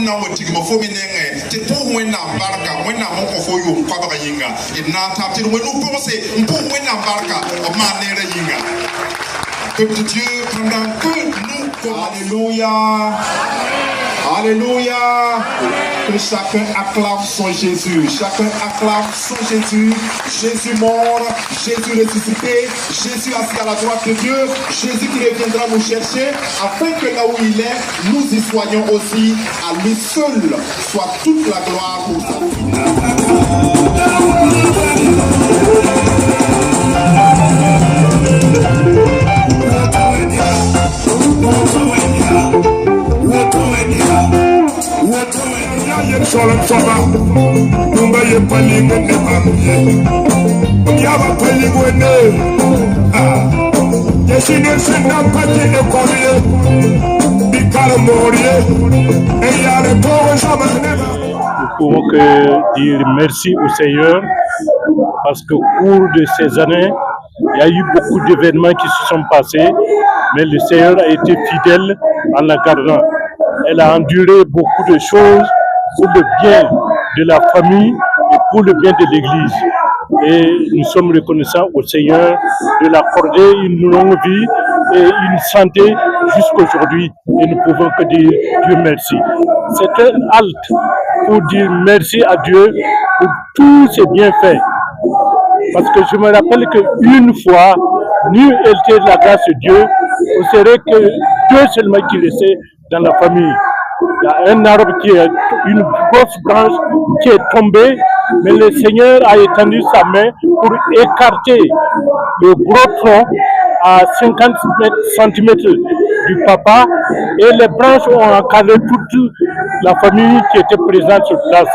na wati ma fo mi nenge te po wena barka wena mo ko fo yum kwa ba yinga ina ta ti wenu po se mpo wena barka o ma ne re yinga. Peuple de Dieu, pendant que nous alléluia, alléluia, que chacun acclame son Jésus, chacun acclame son Jésus, Jésus mort, Jésus ressuscité, Jésus assis à la droite de Dieu, Jésus qui reviendra nous chercher, afin que là où il est, nous y soyons aussi, à lui seul, soit toute la gloire pour sa Nous pouvons que dire merci au Seigneur parce qu'au cours de ces années, il y a eu beaucoup d'événements qui se sont passés, mais le Seigneur a été fidèle en la gardant. Elle a enduré beaucoup de choses pour le bien de la famille et pour le bien de l'Église. Et nous sommes reconnaissants au Seigneur de l'accorder une longue vie et une santé jusqu'aujourd'hui. Et nous pouvons que dire Dieu merci. C'est un halte pour dire merci à Dieu pour tous ses bienfaits. Parce que je me rappelle qu'une fois, nul était la grâce de Dieu, on serait que Dieu seulement qui restait dans la famille. Il y a un arbre qui est une grosse branche qui est tombée, mais le Seigneur a étendu sa main pour écarter le gros tronc à 50 cm du papa et les branches ont encadré toute la famille qui était présente sur place.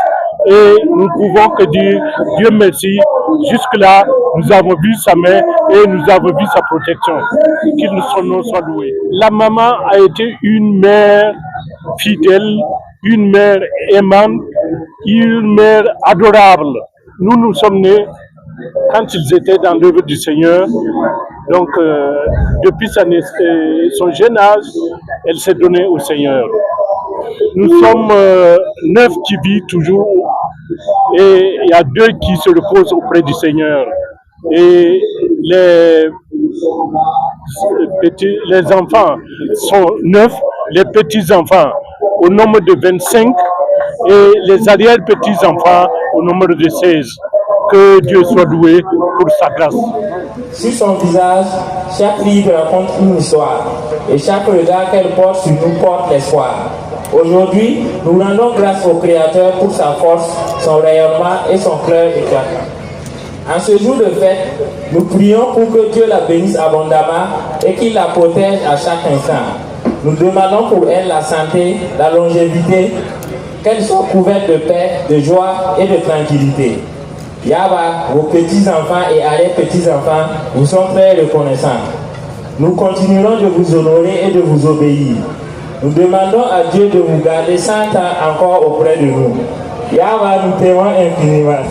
Et nous pouvons que dire Dieu merci. Jusque-là, nous avons vu sa main et nous avons vu sa protection. Qu'il son nom soit loué. La maman a été une mère fidèle, une mère aimante, une mère adorable. Nous nous sommes nés quand ils étaient dans l'œuvre du Seigneur. Donc, depuis son jeune âge, elle s'est donnée au Seigneur. Nous sommes 9 qui vivent toujours et il y a 2 qui se reposent auprès du Seigneur. Et les enfants sont 9, les petits-enfants au nombre de 25 et les arrière-petits-enfants au nombre de 16. Que Dieu soit loué pour sa grâce. Sur son visage, chaque livre raconte une histoire et chaque regard qu'elle porte sur nous porte l'espoir. Aujourd'hui, nous rendons grâce au Créateur pour sa force, son rayonnement et son cœur éclatant. En ce jour de fête, nous prions pour que Dieu la bénisse abondamment et qu'il la protège à chaque instant. Nous demandons pour elle la santé, la longévité, qu'elle soit couverte de paix, de joie et de tranquillité. Yaba, vos petits-enfants et arrière-petits-enfants vous sont très reconnaissants. Nous continuerons de vous honorer et de vous obéir. Nous demandons à Dieu de vous garder 100 ans encore auprès de nous. Yaba, nous t'aimons infiniment.